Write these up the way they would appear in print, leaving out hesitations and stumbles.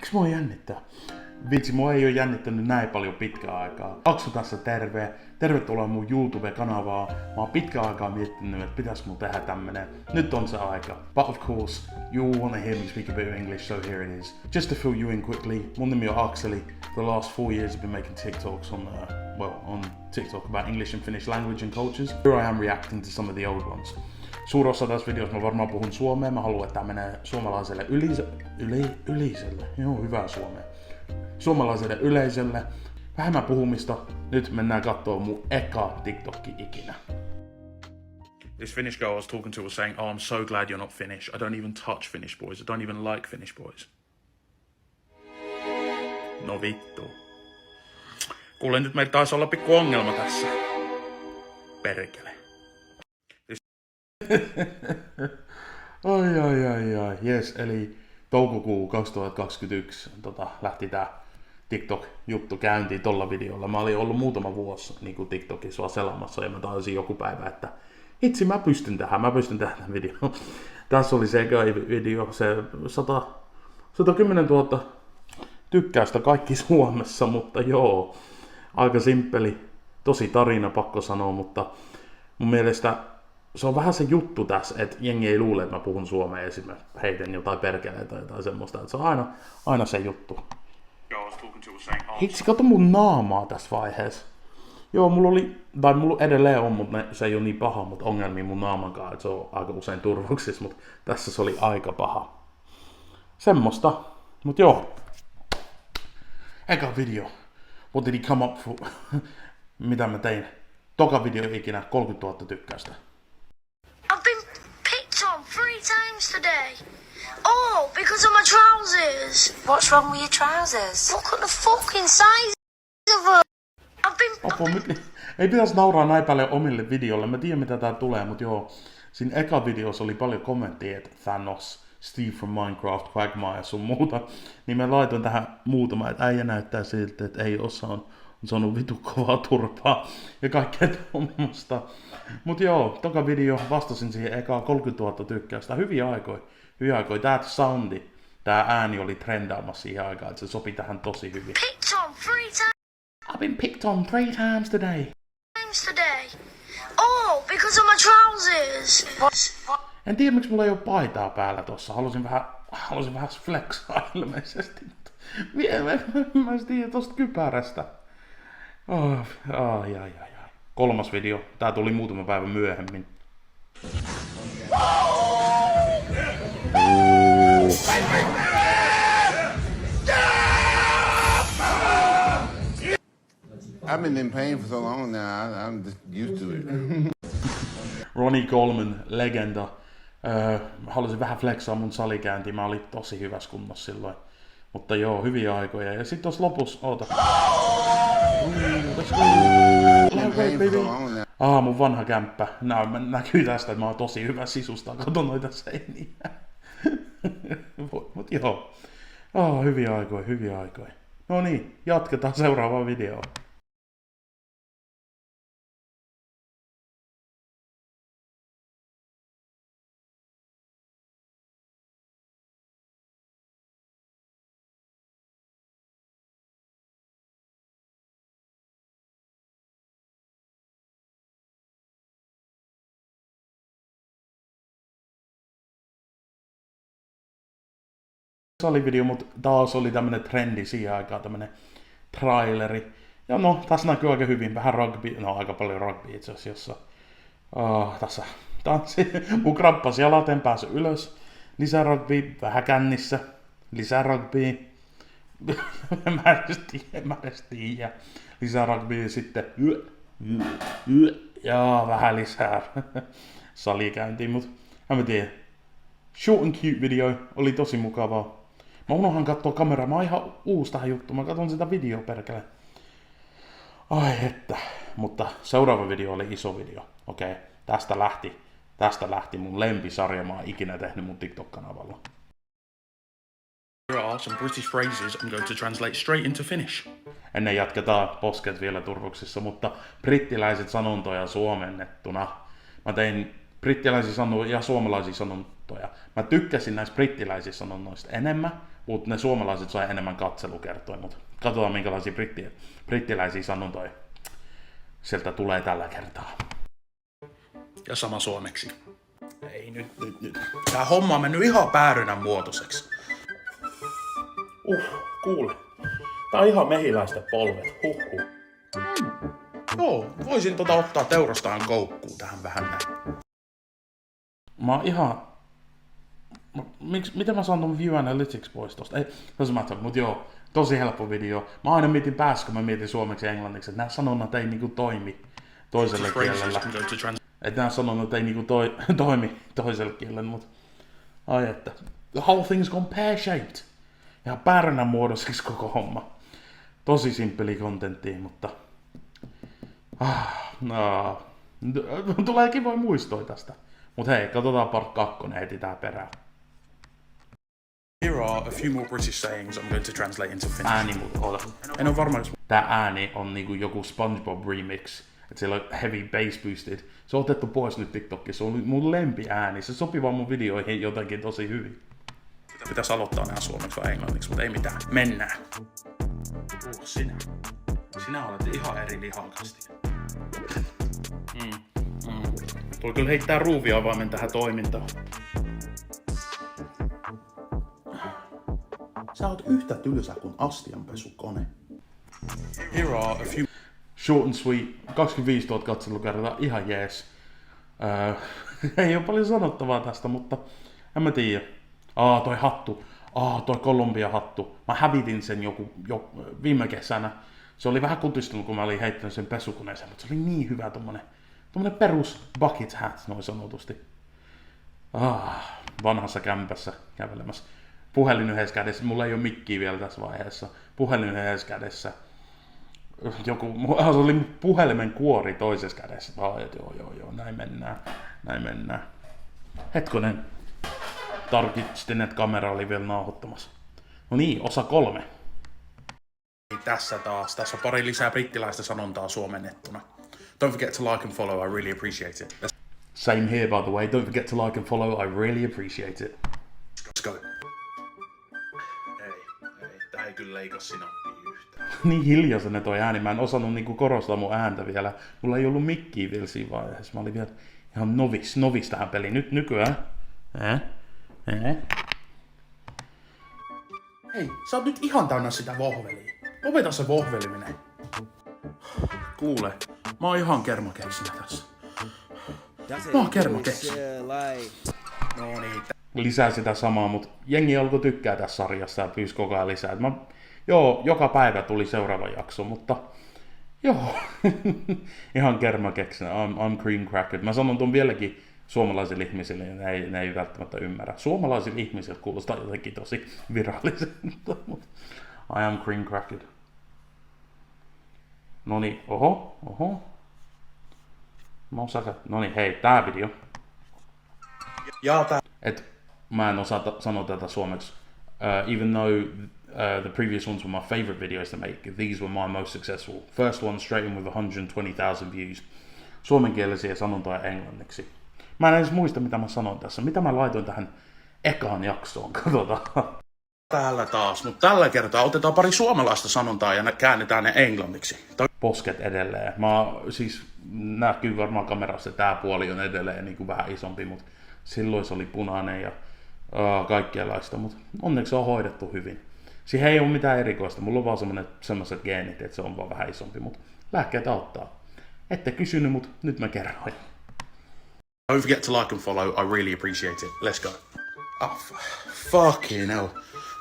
Miksi mua jännittää? Vitsi, mua ei ole jännittänyt näin paljon pitkään aikaa. Aksu tässä terve. Tervetuloa mun YouTube-kanavaan. Mä oon pitkään aikaa miettinyt, että pitäis mun tehdä tämmönen. Nyt on se aika. But of course, you wanna hear me speak a bit of English, so here it is. Just to fill you in quickly, mun nimi on Akseli. For the last 4 years I've been making TikToks on TikTok about English and Finnish language and cultures. Here I am reacting to some of the old ones. Suurin osa tässä videossa mä varmaan puhun suomea. Mä haluan, että tää menee suomalaiselle yleisölle. Joo, hyvää suomea. Suomalaiselle yleisölle. Vähemmän puhumista. Nyt mennään kattoo mun eka TikTokki ikinä. This Finnish girl I was talking to was saying, oh, I'm so glad you're not Finnish. I don't even touch Finnish boys. I don't even like Finnish boys. No vittu. Kuule, nyt meillä taisi olla pikku ongelma tässä. Perkele. Ai. Jes, eli toukokuu 2021 lähti tää TikTok-juttu käyntiin tolla videolla. Mä olin ollut muutama vuosi niin TikTokissa vaan selaamassa ja mä taisin joku päivä, että itse mä pystyn tähän videoon. Tässä oli se video, se 110 000 tykkäystä kaikki Suomessa, mutta joo, aika simppeli, tosi tarina pakko sanoa, mutta mun mielestä se on vähän se juttu tässä, että jengi ei luule, että mä puhun suomea ja sitten mä heitän jotain perkeleitä tai jotain semmoista, että se on aina se juttu. Hitsi, kato mun naamaa tässä vaiheessa. Joo, mulla edelleen on, mutta se ei ole niin paha, mutta ongelmia mun naaman kanssa, että se on aika usein turvoksissa, mutta tässä se oli aika paha. Semmosta, mut joo. Eka video. What did he come up for? Mitä mä tein? Toka video ikinä, 30 000 tykkäystä. I've been picked on 3 times today. Oh, because of my trousers. What's wrong with your trousers? Look at the fucking size of them. Ei pitäisi nauraa näin paljon omille videoille. Mä tiedän mitä tää tulee, mutta joo. Siinä eka videossa oli paljon kommenttia, että Thanos, Steve from Minecraft, Quagmire ja sun muuta. Niin mä laitoin tähän muutama, että äijä näyttää siltä, että ei on saanut vitu kovaa turpaa ja kaikkea tuommoista. Mut joo, toka video vastasin siihen ekaan 30 000 tykkäystä. Hyviä aikoja. Tää soundi, tää ääni oli trendaamassa siihen aikaan, että se sopi tähän tosi hyvin. Picked on 3 times I've been picked on 3 times today. Oh, because of my trousers. En tiedä miksi mulla ei oo paitaa päällä tossa. Halusin vähän flexaa ilmeisesti. Mä en tiedä tosta kypärästä. Ai. 3. video. Tää tuli muutama päivä myöhemmin. I've been in pain for so long now, I'm just used to it. Ronnie Coleman, legenda. Halusin vähän flexaa mun salikääntiä, mä olin tosi hyvässä kunnossa silloin. Mutta joo, hyviä aikoja. Ja sit tossa lopussa, mun vanha kämppä. Näkyy tästä, että mä oon tosi hyvä sisustaa. Kato noita seiniä. Mut joo. Hyviä aikoja. No niin, jatketaan seuraavaan videoon. Salivideo, mutta taas oli tämmönen trendi siihen aikaan, tämmönen traileri. Ja no, tässä näkyy aika hyvin, vähän rugby, no aika paljon rugby itse asiassa. Tässä tanssi, mun krappas jalat, en päässyt ylös. Lisää rugby, vähän kännissä, lisää rugby. mä edes tiedä. Lisää rugby sitten, ja vähän lisää salikäyntiin, mut en mä tiedä. Short and cute video, oli tosi mukavaa. Mä unohan katsoa kameraa, mä oon ihan uusi tähän juttuun, mä katson sitä videoa perkele. Ai että, mutta seuraava video oli iso video. Okei, tästä lähti mun lempisarja, mä oon ikinä tehnyt mun TikTok-kanavalla. Here are some British phrases I'm going to translate straight into Finnish. Ennen jatketaan posket vielä turvoksissa, mutta brittiläiset sanontoja suomennettuna. Mä tein brittiläisiä sanontoja ja suomalaisia sanontoja. Mä tykkäsin näistä brittiläisistä sanonnoista enemmän, mutta ne suomalaiset sai enemmän katselukertoja, mutta katsotaan minkälaisia brittiläisiä sanontoja sieltä tulee tällä kertaa. Ja sama suomeksi. Ei nyt. Tää homma on mennyt ihan päärynän muotoiseksi. Kuule. Tää on ihan mehiläisten polvet. Joo, voisin ottaa teurastaan koukkuun tähän vähän näin. Mä oon ihan... Miten mä saan ton View Analytics pois tosta? Ei, doesn't matter, mut joo, tosi helppo video. Mä aina mietin päässä, kun mä mietin suomeksi ja englanniksi, että nää sanonnat ei niinku toimi toiselle kielellä. Että nää sanonnat ei niinku toimi toiselle kielelle, mut... Ai että... The whole thing's gone pear-shaped. Ihan päärynän muodossiksi koko homma. Tosi simppeli kontenttia, mutta... Tulee kivoja muistoja tästä. Mut hei, katsotaan part 2 heti tää perään. Here are a few more British sayings I'm going to translate into Finnish. Ääni mut en oo varma, jos... Tää ääni on niinku joku SpongeBob remix. Et siellä on heavy bass boosted. Se on otettu pois nyt TikTokissa. Se on mun lempiääni. Se sopii vaan mun videoihin jotenkin tosi hyvin. Pitäis aloittaa nää suomeksi vai englanniksi, mutta ei mitään. Mennään. Sinä olet ihan eri lihakasti. Tuo kyllä heittää ruuviavaimen tähän toimintaan. Sä oot yhtä tylsä kuin astianpesukone. Here are a few... Short and sweet, 25 000 katselukertaa, ihan jees. Ei ole paljon sanottavaa tästä, mutta en mä tiedä. Toi hattu. Toi Columbia hattu. Mä hävitin sen jo viime kesänä. Se oli vähän kutistunut, kun mä olin heittänyt sen pesukoneeseen, mutta se oli niin hyvä tommonen perus bucket hat, noin sanotusti. Vanhassa kämpässä kävelemässä. Puhelin yhdessä kädessä. Mulla ei ole mikkiä vielä tässä vaiheessa. Puhelin yhdessä kädessä. Se oli puhelimen kuori toisessa kädessä. Joo, näin mennään. Hetkonen. Tarkistin, että kamera oli vielä nauhoittamassa. No niin, osa 3. Tässä taas. Tässä on pari lisää brittiläistä sanontaa suomennettuna. Don't forget to like and follow, I really appreciate it. Same here, by the way. Don't forget to like and follow, I really appreciate it. Let's go. Ei, tää ei kyllä leika sinappia yhtään. Niin hiljaisena toi ääni, mä en osannut niinku korostaa mun ääntä vielä. Mulla ei ollut mikkiä vielä siinä vaiheessa. Mä olin vielä ihan novis tähän peliin. Nyt nykyään. Hei, sä oot nyt ihan täynnä sitä vohvelia. Lopeta se vohveliminen. Kuule, mä oon ihan kermakeksinä tässä. Mä oon kermakeksinä. No niin. Lisää sitä samaa, mutta jengi alkoi tykkää tässä sarjassa ja pyysi koko ajan lisää. Joka päivä tuli seuraava jakso, mutta joo. Ihan kermakeksinä. I'm cream cracker. Mä sanon ton vieläkin suomalaisille ihmisille, ja ne ei välttämättä ymmärrä. Suomalaisille ihmisille kuulostaa jotenkin tosi viralliselta, mutta I am cream cracked. Noniin, oho. Noniin, hei, tää video. Mä en osaa sanoa tätä suomeksi. Even though the previous ones were my favorite videos to make, these were my most successful. First one straight in with 120,000 views. Suomenkielisiä sanontoja englanniksi. Mä en edes muista, mitä mä sanoin tässä. Mitä mä laitoin tähän ekaan jaksoon, katsotaan. Täällä taas, mutta tällä kertaa otetaan pari suomalaista sanontaa ja käännetään ne englanniksi. Posket edelleen. Siis näkyy varmaan kamerassa, tää puoli on edelleen niin kuin vähän isompi, mutta silloin se oli punainen ja kaikkialaista, mutta onneksi se on hoidettu hyvin. Siihen ei ole mitään erikoista, mulla on vaan semmoiset geenit, että se on vaan vähän isompi, mutta lääkkeet auttaa. Ette kysynyt, mutta nyt mä kerroin. Don't forget to like and follow, I really appreciate it. Let's go. Fucking hell.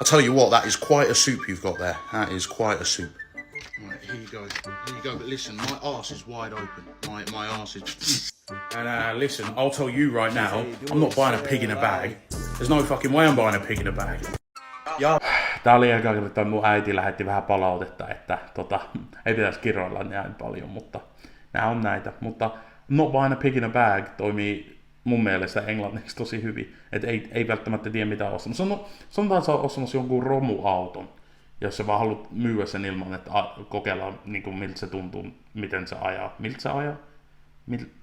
I'll tell you what, that is quite a soup you've got there. That is quite a soup. Right, here you go. But listen, my arse is wide open. My arse is... And listen, I'll tell you right now, I'm not buying a pig in a bag. There's no fucking way I'm buying a pig in a bag. Tää oli eka kerta, että mun äiti lähetti vähän palautetta, että ei pitäisi kiroilla näin paljon, mutta nää on näitä. Mutta not buying a pig in a bag toimii mun mielestä englanniksi tosi hyvin. Että ei välttämättä tiedä mitä ostamassa. Sanotaan, että sä oot ostamassa jonkun romuauton, jos sä vaan haluat myyä sen ilman, että kokeillaan niin kuin, miltä se tuntuu, miten se ajaa. Miltä se ajaa?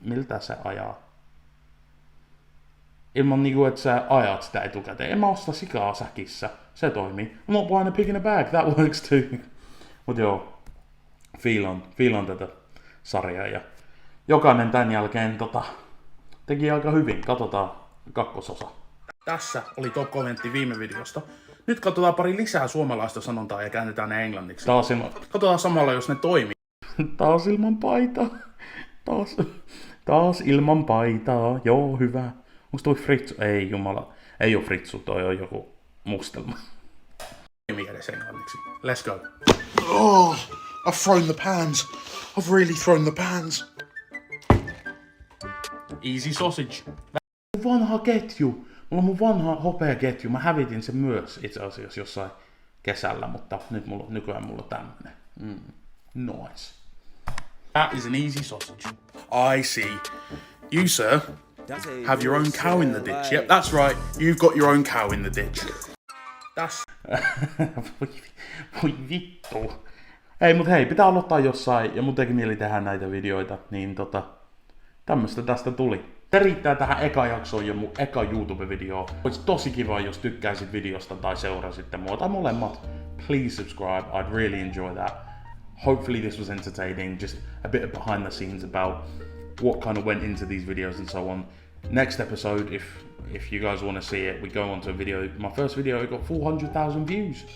Miltä se ajaa? ilman niinku, että sä ajat sitä etukäteen. En mä osta sikaa säkissä. Se toimii. I'm not buying a pig in a bag. That works too. Mut joo. Fiilan tätä sarjaa. Ja jokainen tän jälkeen teki aika hyvin. Katsotaan kakkososa. Tässä oli top-kommentti viime videosta. Nyt katsotaan pari lisää suomalaista sanontaa ja käännetään ne englanniksi. Katsotaan samalla, jos ne toimii. Taas ilman paitaa. Taas ilman paitaa. Joo, hyvä. Onks toi Fritsu? Ei jumala. Ei oo Fritsu, toi on joku mustelma. Toimii edes englanniksi. Let's go. Oh, I've thrown the pans. I've really thrown the pans. Easy sausage. Vanha ketju. Mulla on mun vanha hopeaketju. Mä hävitin sen myös itse asiassa jossain kesällä, mutta nyt nykyään mulla on tämmönen. Nice. That is an easy sausage. I see. You, sir, have your own cow in the ditch. Yep, that's right. You've got your own cow in the ditch. That's... Voi vittu. Ei, mut hei, pitää aloittaa jossain, ja mun teki mieli tehdä näitä videoita, niin tämmöstä tästä tuli. Se riittää tähän eka jaksoon ja mun eka YouTube-video. Olisi tosi kiva, jos tykkäisit videosta tai seurasitte mua, tai molemmat. Please subscribe, I'd really enjoy that. Hopefully this was entertaining, just a bit of behind the scenes about what kind of went into these videos and so on. Next episode, if you guys want to see it, we go on to a video. My first video, it got 400,000 views.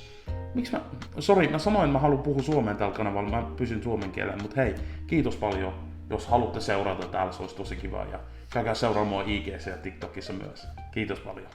Mä sanoin, mä haluan puhua suomeen tällä kanavalla, mä pysyn suomen kielellä, mutta hei, kiitos paljon, jos haluatte seurata täällä, se olisi tosi kiva, ja käykää seuraamaan IG:ssä ja TikTokissa myös. Kiitos paljon.